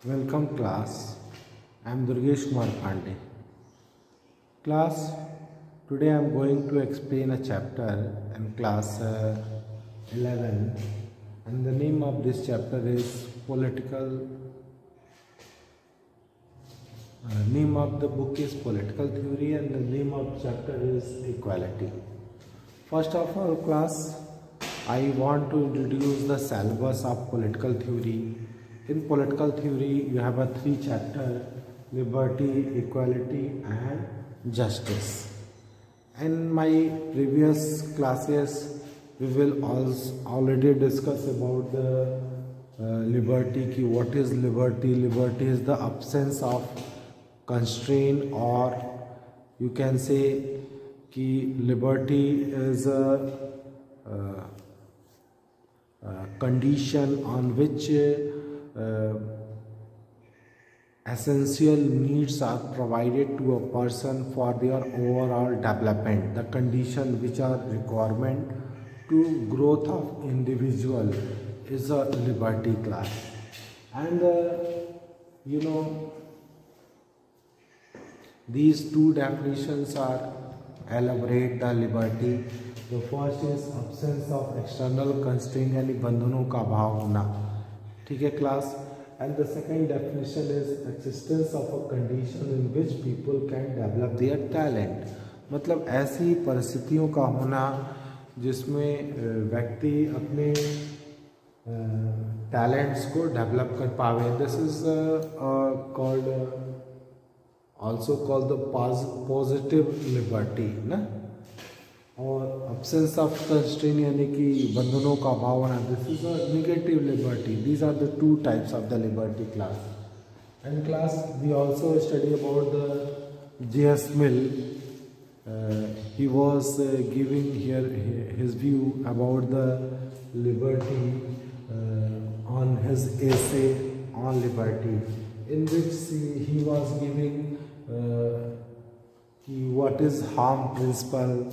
Welcome class. I am Durgesh Kumar Pandey. Class, today I am going to explain a chapter in class 11, and the name of this chapter is political. Name of the book is Political Theory and the name of chapter is Equality. First of all class, I want to introduce the syllabus of political theory. In political theory, you have a 3 chapter: liberty, equality and justice. In my previous classes, we will already discuss about the liberty. What is liberty? Liberty is the absence of constraint, or you can say कि liberty is a condition on which essential needs are provided to a person for their overall development. The condition which are requirement to growth of individual is a liberty class. And these two definitions are elaborate the liberty. The first is absence of external constraint, यानी बंधनों का अभाव होना. ठीक है class. And the second definition is existence of a condition in which people can develop their talent. मतलब ऐसी परिस्थितियों का होना जिसमें व्यक्ति अपने टैलेंट्स को डेवलप कर पावे. This is called also called the positive liberty ना. और absence of constraint यानी कि बंधनों का अभाव होना, this is a negative liberty. These are the two types of the liberty class. And class, we also study about the J.S. Mill. He was giving here his view about the liberty on his essay on liberty, in which he was giving what is harm principle.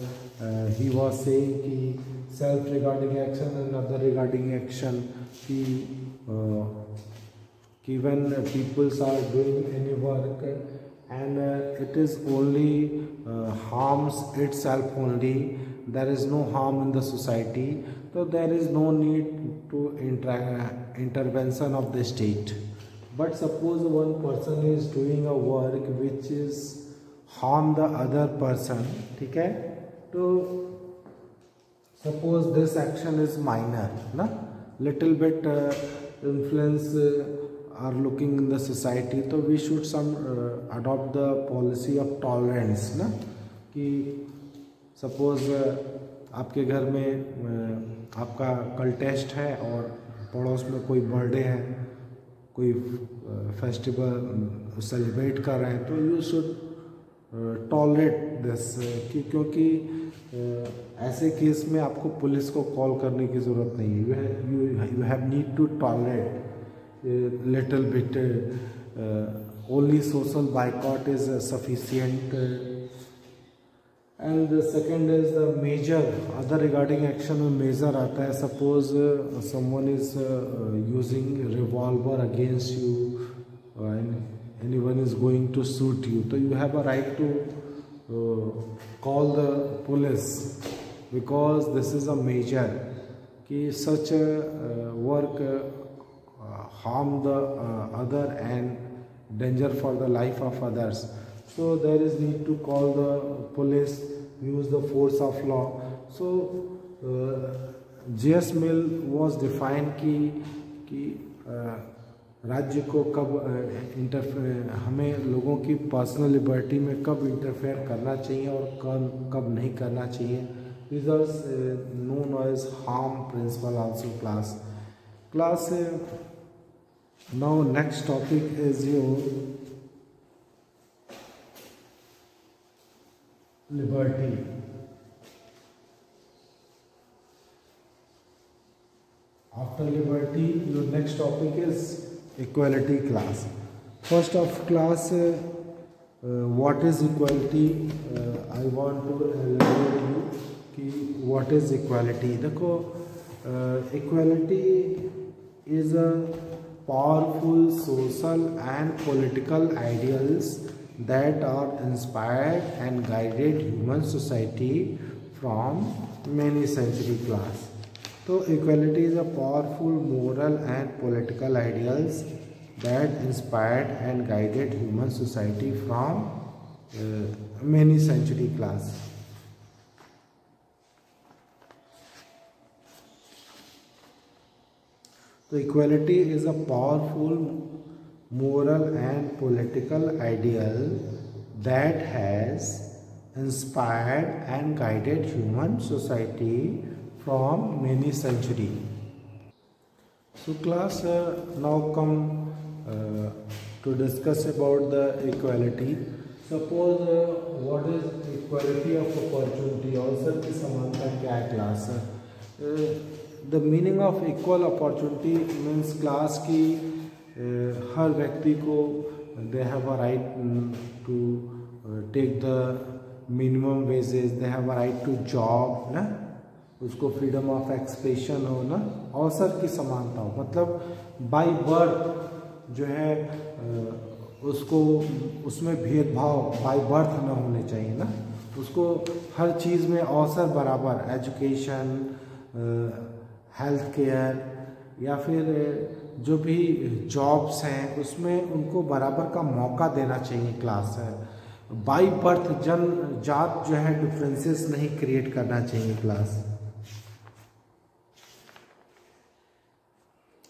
He was saying कि self regarding action and other regarding action, कि when peoples are doing any work and it is only harms itself only, there is no harm in the society, so there is no need to intervention of the state. But suppose one person is doing a work which is harm the other person, ठीक है, तो suppose this action is minor ना, little bit influence are looking in the society, तो we should some adopt the policy of tolerance ना. कि suppose आपके घर में आपका कल टेस्ट है और पड़ोस में कोई बर्थडे है, कोई फेस्टिवल सेलिब्रेट कर रहे हैं, तो यू शुड टॉलरेट दिस, क्योंकि ऐसे केस में आपको पुलिस को कॉल करने की ज़रूरत नहीं है. You have need to tolerate little bit. Only social boycott is sufficient. And the second is the major. Other regarding action में मेजर आता है. Suppose someone is using revolver against you and anyone is going to shoot you, तो you have a right to call the police, because this is a major कि such work harm the other and danger for the life of others. So there is need to call the police, use the force of law. So J.S. Mill was defined कि राज्य को कब हमें लोगों की personal liberty में कब interfere करना चाहिए और कब नहीं करना चाहिए. These are known as harm principle also class. Now next topic is your liberty. After liberty, your next topic is equality class. First of class, what is equality? I want to elaborate you कि what is equality. देखो equality is a powerful social and political ideals that are inspired and guided human society from many century class. So equality is a powerful moral and political ideals that inspired and guided human society from many century class. So equality is a powerful moral and political ideal that has inspired and guided human society from many centuries. So class, now come to discuss about the equality. Suppose what is equality of opportunity, अवसर की समानता क्या है class? The meaning of equal opportunity means class की हर व्यक्ति को they have a right to take the minimum wages, they have a right to job ना, उसको फ्रीडम ऑफ एक्सप्रेशन हो ना, अवसर की समानता हो, मतलब बाय बर्थ जो है उसको उसमें भेदभाव बाय बर्थ ना होने चाहिए ना, उसको हर चीज़ में अवसर बराबर, एजुकेशन, हेल्थ केयर या फिर जो भी जॉब्स हैं उसमें उनको बराबर का मौका देना चाहिए क्लास है। बाय बर्थ जात जो है डिफरेंसेस नहीं क्रिएट करना चाहिए क्लास,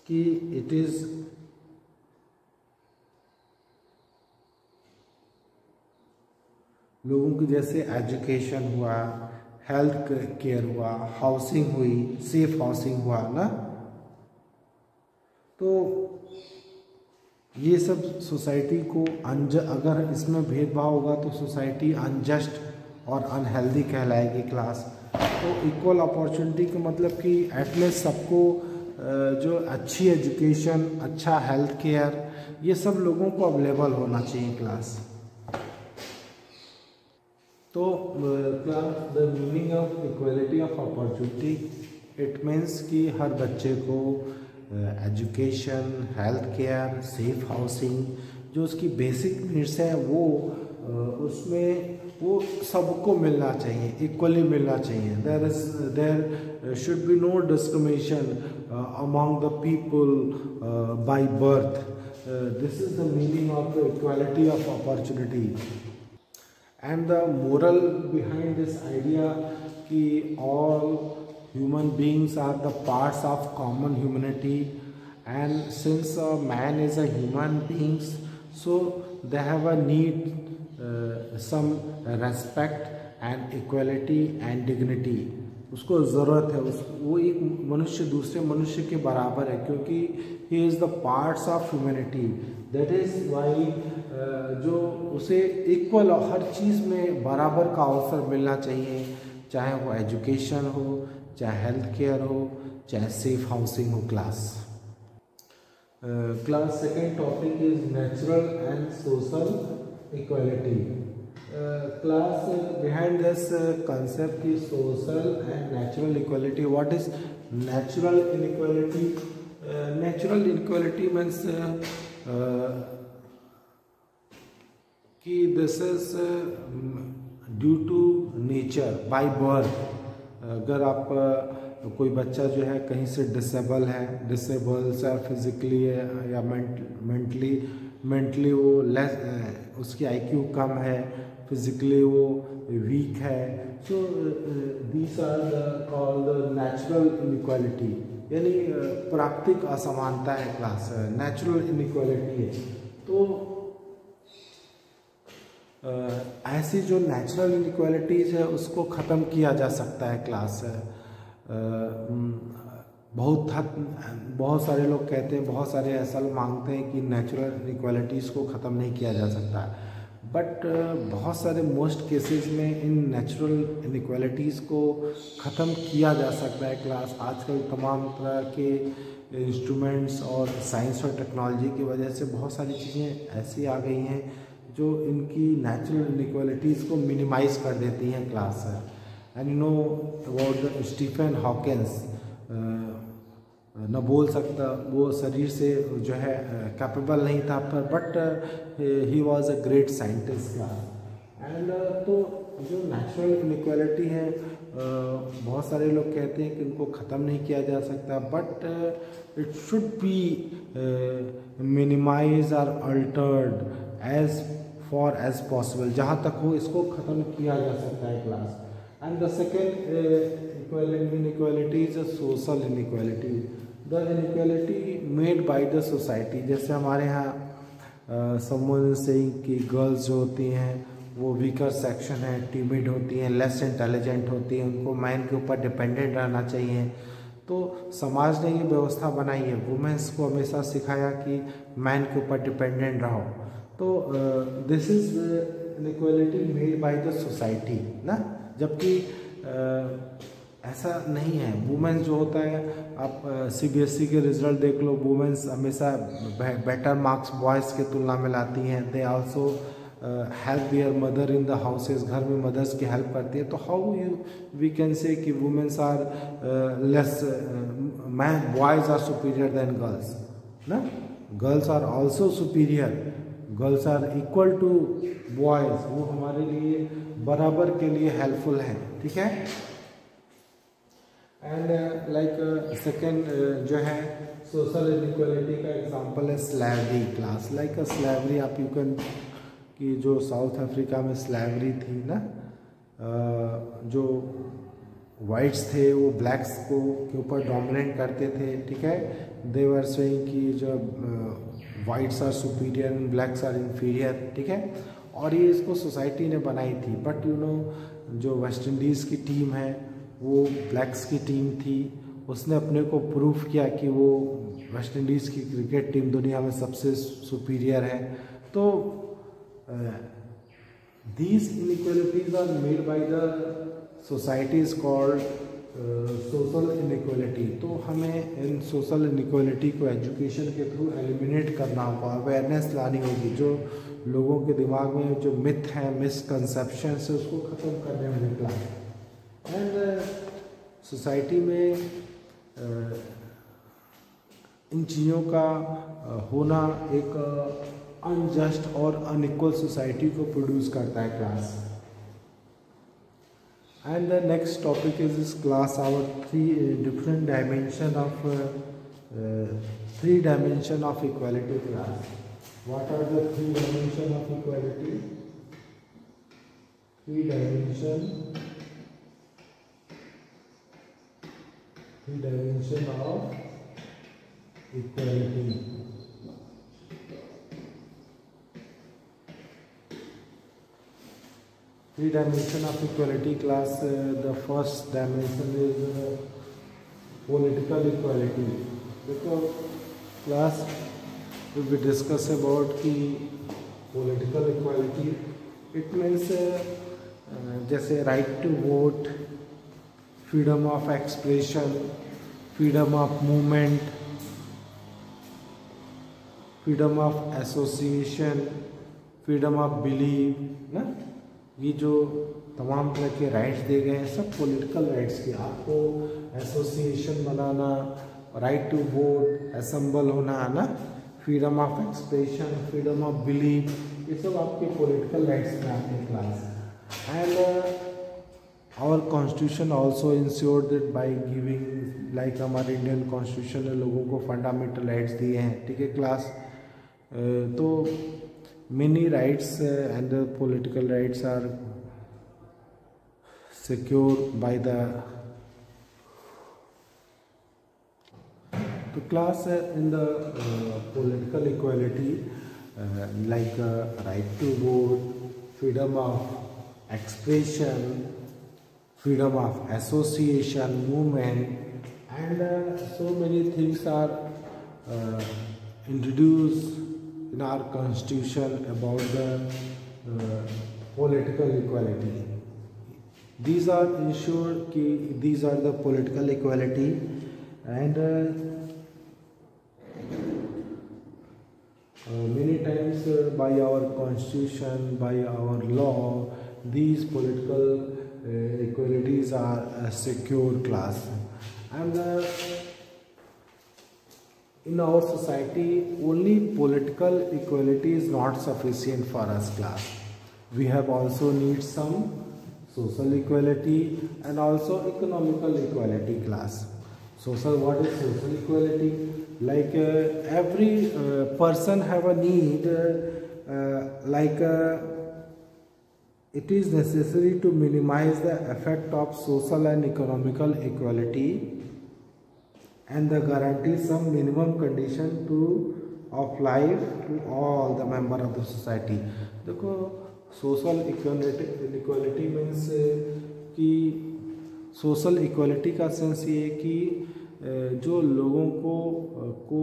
कि इट इज लोगों की जैसे एजुकेशन हुआ, हेल्थ केयर हुआ, हाउसिंग हुई, सेफ हाउसिंग हुआ ना, तो ये सब सोसाइटी को अगर इसमें भेदभाव होगा तो सोसाइटी अनजस्ट और अनहेल्दी कहलाएगी क्लास। तो इक्वल अपॉर्चुनिटी का मतलब कि एटलीस्ट सबको जो अच्छी एजुकेशन, अच्छा हेल्थ केयर, ये सब लोगों को अवेलेबल होना चाहिए क्लास। तो class the meaning of equality of opportunity, it means कि हर बच्चे को education, health care, safe housing, जो उसकी बेसिक नीड्स है वो उसमें वो सबको मिलना चाहिए, इक्वली मिलना चाहिए। There should be no discrimination among the people by birth. This is the meaning of equality of opportunity. And the moral behind this idea कि all human beings are the parts of common humanity, and since a man is a human beings, so they have a need some respect and equality and dignity. उसको ज़रूरत है, वो एक मनुष्य दूसरे मनुष्य के बराबर है, क्योंकि he is the parts of humanity. That is why जो उसे इक्वल हर चीज़ में बराबर का अवसर मिलना चाहिए, चाहे वो एजुकेशन हो, चाहे हेल्थ केयर हो, चाहे सेफ हाउसिंग हो class. Class second topic is natural and social equality. Class behind this concept की social and natural equality. What is natural inequality? Natural inequality means कि this is due to nature, by birth. अगर आप कोई बच्चा जो है कहीं से डिसेबल्स है फिजिकली या मेंटली वो लेस, उसकी IQ कम है, फिजिकली वो वीक है, so these are called natural inequality, यानी प्राकृतिक असमानता है क्लास, नेचुरल इनइक्वालिटी है। तो ऐसी जो नेचुरल इनइक्वालिटीज़ है उसको ख़त्म किया जा सकता है क्लास। बहुत सारे लोग कहते हैं, बहुत सारे ऐसा मांगते हैं कि नेचुरल इनइक्वालिटीज़ को ख़त्म नहीं किया जा सकता, बट बहुत सारे मोस्ट केसेस में इन नेचुरल इनइक्वालिटीज़ को ख़त्म किया जा सकता है क्लास। आजकल तमाम तरह के इंस्ट्रूमेंट्स और साइंस और टेक्नोलॉजी की वजह से बहुत सारी चीज़ें ऐसी आ गई हैं जो इनकी नेचुरल इनइक्वालिटीज़ को मिनिमाइज कर देती हैं class. And you know about the Stephen Hawkins, न बोल सकता, वो शरीर से जो है कैपेबल नहीं था, पर but he was a great scientist का। एंड तो जो नेचुरल इनइक्वालिटी है, बहुत सारे लोग कहते हैं कि उनको ख़त्म नहीं किया जा सकता, but it should be minimise और altered as far as possible, जहाँ तक हो इसको ख़त्म किया जा सकता है class. And the second inequality is a social inequality, the inequality made by the society. जैसे हमारे यहाँ समवन सेइंग कि गर्ल्स जो होती हैं वो वीकर सेक्शन है, टिमिड होती हैं, लेस इंटेलिजेंट होती हैं, उनको मैन के ऊपर डिपेंडेंट रहना चाहिए। तो समाज ने ये व्यवस्था बनाई है, वुमेन्स को हमेशा सिखाया कि मैन के ऊपर डिपेंडेंट रहो। तो this is inequality made by the society ना, जबकि ऐसा नहीं है। वुमेन्स जो होता है, आप CBSE के रिजल्ट देख लो, वुमेन्स हमेशा बेटर मार्क्स बॉयज़ के तुलना में लाती हैं। They also help there mother in the houses, घर में मदर्स की हेल्प करती है। तो how you we can say कि womens are less, man boys are superior than girls ना, girls are also superior, girls are equal to boys, वो हमारे लिए बराबर के लिए हेल्पफुल है, ठीक है। एंड लाइक सेकेंड जो है सोशल इनइक्वालिटी का एग्जांपल है स्लेवरी क्लास। लाइक अ स्लेवरी, आप यू कैन कि जो साउथ अफ्रीका में स्लेवरी थी ना, जो वाइट्स थे वो ब्लैक्स को के ऊपर डोमिनेट करते थे, ठीक है। दे वर सेइंग कि जो whites are superior and blacks are inferior, ठीक है। और ये इसको सोसाइटी ने बनाई थी। बट यू नो, जो वेस्ट इंडीज़ की टीम है वो ब्लैक्स की टीम थी, उसने अपने को प्रूव किया कि वो वेस्ट इंडीज़ की क्रिकेट टीम दुनिया में सबसे सुपीरियर है। तो these inequalities are made by the societies called social inequality। तो हमें इन सोशल इनइक्वालिटी को एजुकेशन के थ्रू एलिमिनेट करना होगा, अवेयरनेस लानी होगी। जो लोगों के दिमाग में जो मिथ है, मिसकंसेप्शन है, उसको ख़त्म करने में निकला है। एंड सोसाइटी में इन चीज़ों का होना एक अनजस्ट और अनइक्वल सोसाइटी को प्रोड्यूस करता है class. And the next topic is this class our three different dimension of three dimension of equality class. What are the three dimension of equality? Three dimension of equality. Three dimension of equality class, the first dimension is political equality. Because class will be discuss about the political equality. It means जैसे right to vote, freedom of expression, freedom of movement, freedom of association, freedom of belief ना, ये जो तमाम तरह के rights दिए गए हैं सब पॉलिटिकल राइट्स के। आपको एसोसिएशन बनाना, राइट टू वोट, असेंबल होना है ना, freedom of expression, freedom of belief, ये सब आपके पॉलिटिकल राइट्स में आते हैं class. And our constitution also ensured that by giving, like हमारे इंडियन कॉन्स्टिट्यूशन ने लोगों को फंडामेंटल राइट्स दिए हैं, ठीक है क्लास। तो many rights and the political rights are secured by the class in the political equality, like right to vote, freedom of expression, freedom of association, movement, and so many things are introduced in our constitution about the political equality. These are ensured कि these are the political equality, and many times by our constitution, by our law, these political equalities are a secure class. And in our society, only political equality is not sufficient for us class. We have also need some social equality and also economical equality class. Social, what is social equality? Like every person have a need, it is necessary to minimize the effect of social and economical equality and the guarantee some minimum condition of life to all the member of the society. देखो social equality means कि social equality का sense ये है कि जो लोगों को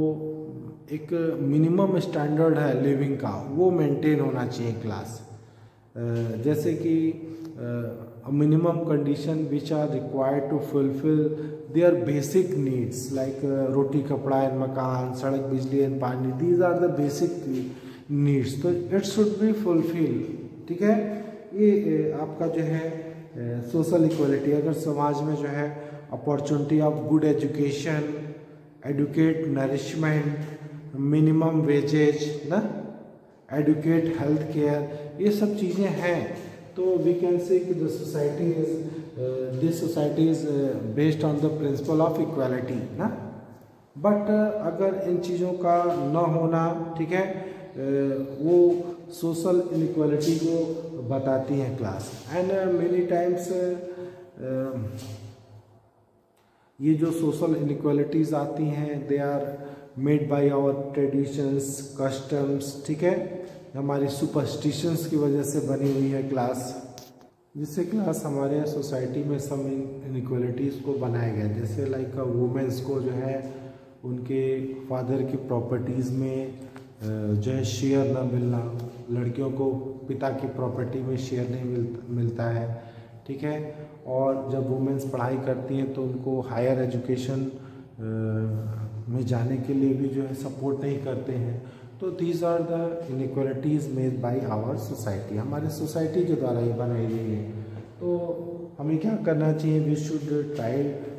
एक मिनिमम स्टैंडर्ड है लिविंग का वो मेंटेन होना चाहिए क्लास. जैसे कि minimum condition which are required to fulfil their basic needs like roti kapda and makaan, sadak bijli and pani, these are the basic needs. तो इट शुड बी फुलफिल. ठीक है, ये आपका जो है सोशल इक्वलिटी. अगर समाज में जो है opportunity of good education, educate nourishment, minimum wages ना, एडुकेट हेल्थ केयर, ये सब चीज़ें हैं तो वी कैन से कि this society is based on the principle of equality ना. बट अगर इन चीज़ों का न होना, ठीक है, वो सोशल इनइक्वालिटी को बताती हैं क्लास. एंड मेनी टाइम्स ये जो सोशल इनइक्वालिटीज़ आती हैं they are made by our traditions, customs. ठीक है, हमारी सुपरस्टिशंस की वजह से बनी हुई है क्लास, जिससे क्लास हमारे सोसाइटी में सब इनइक्वालिटीज़ को बनाया गया. जैसे लाइक वुमेंस को जो है उनके फादर की प्रॉपर्टीज़ में जो है शेयर ना मिलना, लड़कियों को पिता की प्रॉपर्टी में शेयर नहीं मिलता है. ठीक है, और जब वुमेंस पढ़ाई करती हैं तो उनको हायर एजुकेशन में जाने के लिए भी जो है सपोर्ट नहीं करते हैं. तो these are the inequalities made by our society. हमारे सोसाइटी के द्वारा ये बनाई गई है. तो हमें क्या करना चाहिए?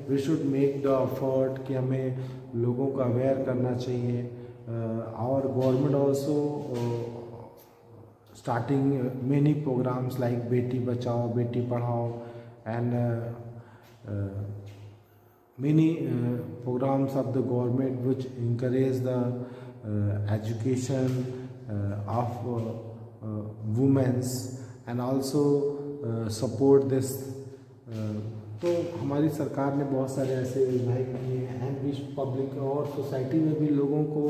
We should make the effort कि हमें लोगों को अवेयर करना चाहिए. Our government also starting many programmes like Beti Bachao Beti Padhao and many programs of the government which encourage the education of women's and also support this. तो हमारी सरकार ने बहुत सारे ऐसे योजनाएं की हैं एंड भी पब्लिक और सोसाइटी में भी लोगों को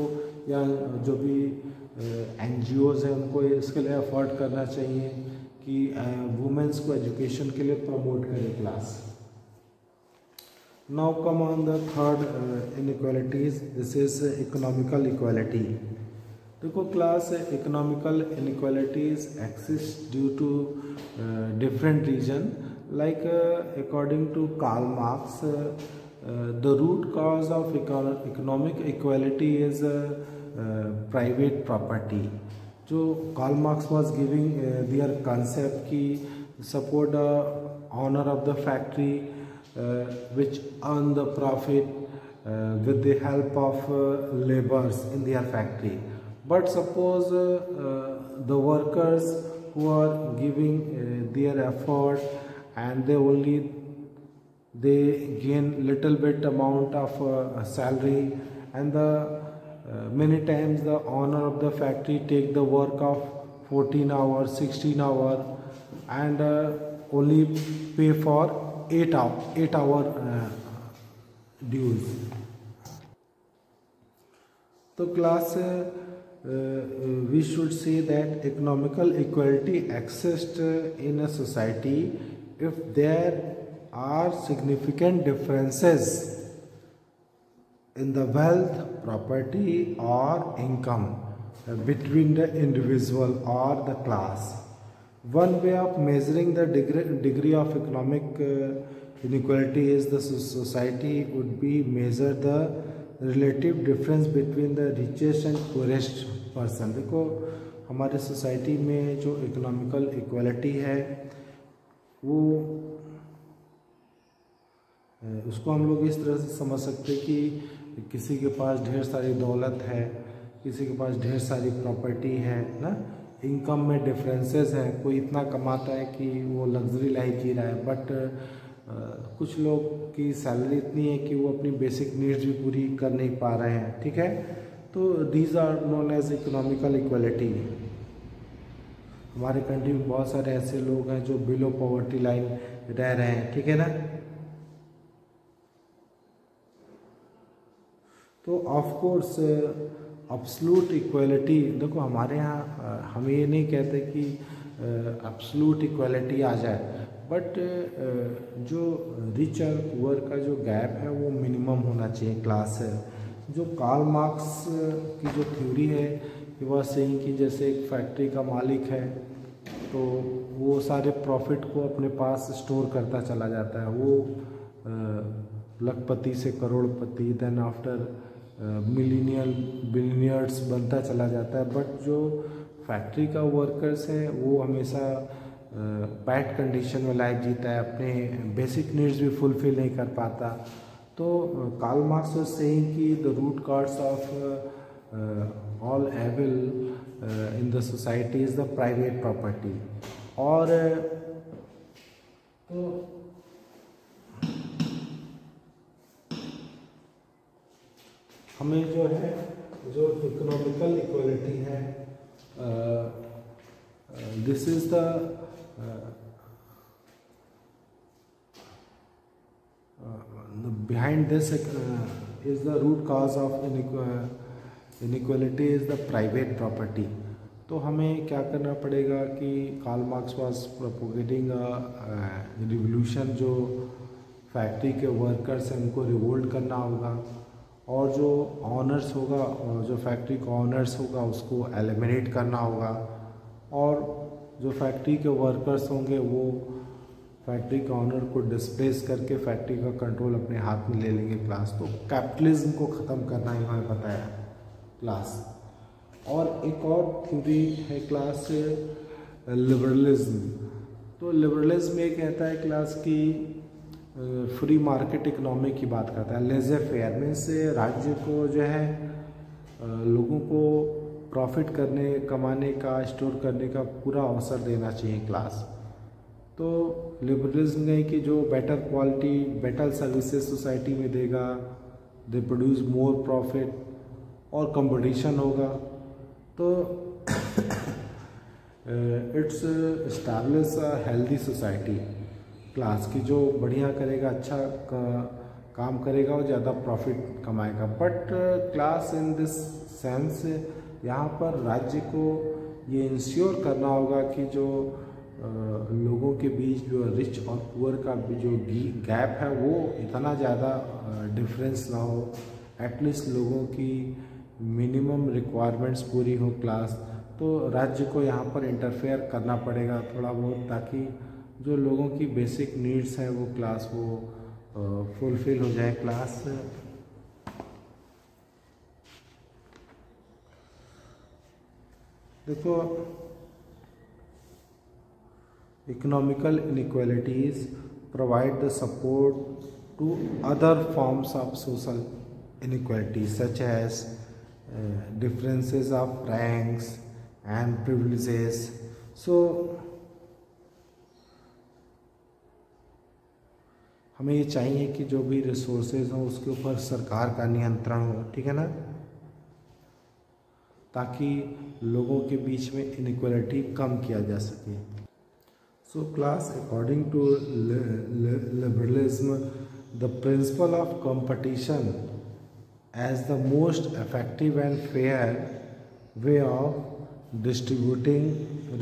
या जो भी NGOs हैं उनको इसके लिए अफोर्ड करना चाहिए कि वुमेन्स को एजुकेशन के लिए प्रमोट करें class. Now come on the third inequalities. This is economical equality. देखो class economical inequalities exist due to different reason. Like according to Karl Marx, the root cause of economic equality is private property. जो Karl Marx was giving their concept कि support the owner of the factory which earn the profit with the help of laborers in their factory. But suppose the workers who are giving their effort and they gain little bit amount of salary, and many times the owner of the factory take the work of 14 hours, 16 hours and only pay for 8 hour dues. तो class we should say that economical equality exists in a society if there are significant differences in the wealth, property or income between the individual or the class. One way of measuring the degree of economic inequality is the society would be measure the relative difference between the richest and poorest person. देखो हमारे society में जो economical equality है वो उसको हम लोग इस तरह से समझ सकते हैं कि किसी के पास ढेर सारी दौलत है, किसी के पास ढेर सारी प्रॉपर्टी है ना, इनकम में डिफरेंसेस हैं। कोई इतना कमाता है कि वो लग्जरी लाइफ जी रहा है, बट कुछ लोग की सैलरी इतनी है कि वो अपनी बेसिक नीड्स भी पूरी कर नहीं पा रहे हैं, ठीक है। तो these are known as economical equality. हमारे कंट्री में बहुत सारे ऐसे लोग हैं जो बिलो पॉवर्टी लाइन रह रहे हैं, ठीक है ना। तो ऑफ कोर्स एब्सोल्यूट इक्वलिटी, देखो हमारे यहाँ हम ये नहीं कहते कि एब्सोल्यूट इक्वलिटी आ जाए, बट जो रिच और पुअर का जो गैप है वो मिनिमम होना चाहिए क्लास है। जो कार्ल मार्क्स की जो थ्योरी है कि वह सही कि जैसे एक फैक्ट्री का मालिक है तो वो सारे प्रॉफिट को अपने पास स्टोर करता चला जाता है, वो लखपति से करोड़पति, देन आफ्टर बिलियनियर्स बनता चला जाता है। बट जो फैक्ट्री का वर्कर्स है वो हमेशा बैड कंडीशन में लाइफ जीता है, अपने बेसिक नीड्स भी फुलफिल नहीं कर पाता। तो कार्ल मार्क्स वाज सेइंग कि the root cause of all evil in the society is the private property। और तो हमें जो है जो इकोनॉमिकल इक्वलिटी है, this is the behind this is the root cause of inequality is the private property। तो हमें क्या करना पड़ेगा कि Karl Marx was propagating revolution, जो फैक्ट्री के वर्कर्स हैं उनको रिवोल्ट करना होगा, और जो ऑनर्स होगा, जो फैक्ट्री का ऑनर्स होगा उसको एलिमिनेट करना होगा, और जो फैक्ट्री के वर्कर्स होंगे वो फैक्ट्री का ऑनर को डिस्प्लेस करके फैक्ट्री का कंट्रोल अपने हाथ में ले लेंगे क्लास। तो कैपिटलिज्म को ख़त्म करना इन्होंने बताया क्लास। और एक और थ्योरी है क्लास लिबरलिज्म। तो लिबरलिज्म ये कहता है क्लास की फ्री मार्केट इकोनॉमी की बात करता है, लेज़र फेयर मीन्स राज्य को जो है लोगों को प्रॉफिट करने, कमाने का, स्टोर करने का पूरा अवसर देना चाहिए क्लास। तो लिबरलिज्म है कि जो better quality, better services society में देगा, दे प्रोड्यूस मोर प्रॉफिट और कंपटीशन होगा। तो it's establish a healthy society class की, जो बढ़िया करेगा, अच्छा काम करेगा और ज़्यादा प्रॉफिट कमाएगा। But class in this sense यहाँ पर राज्य को ये इंश्योर करना होगा कि जो लोगों के बीच जो रिच और पुअर का जो गैप है वो इतना ज़्यादा डिफरेंस ना हो, एटलीस्ट लोगों की मिनिमम रिक्वायरमेंट्स पूरी हो क्लास। तो राज्य को यहाँ पर इंटरफेयर करना पड़ेगा थोड़ा बहुत, ताकि जो लोगों की बेसिक नीड्स हैं वो क्लास वो फुलफिल हो जाए क्लास। देखो economical inequalities provide the support to other forms of social inequality such as differences of ranks and privileges। So हमें ये चाहिए कि जो भी रिसोर्सेज हों उसके ऊपर सरकार का नियंत्रण हो, ठीक है ना, ताकि लोगों के बीच में इनइक्वालिटी कम किया जा सके। So class, according to liberalism, the principle of competition as the most effective and fair way of distributing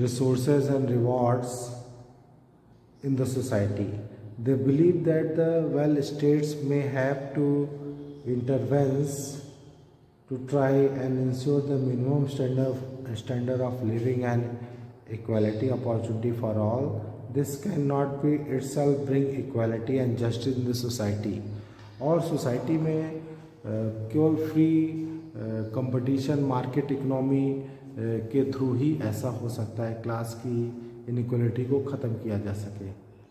resources and rewards in the society. They believe that the well states may have to intervene to try and ensure the minimum standard of living and equality opportunity for all. This cannot be itself bring equality and justice in the society। और society में केवल free competition, market economy के through ही ऐसा हो सकता है class की inequality को ख़त्म किया जा सके।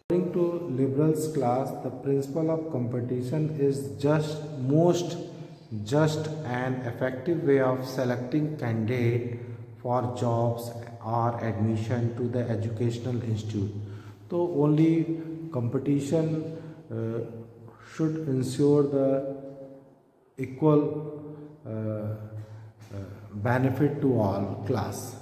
According to liberals class, the principle of competition is just most just an effective way of selecting candidate for jobs or admission to the educational institute. So only competition should ensure the equal benefit to all class.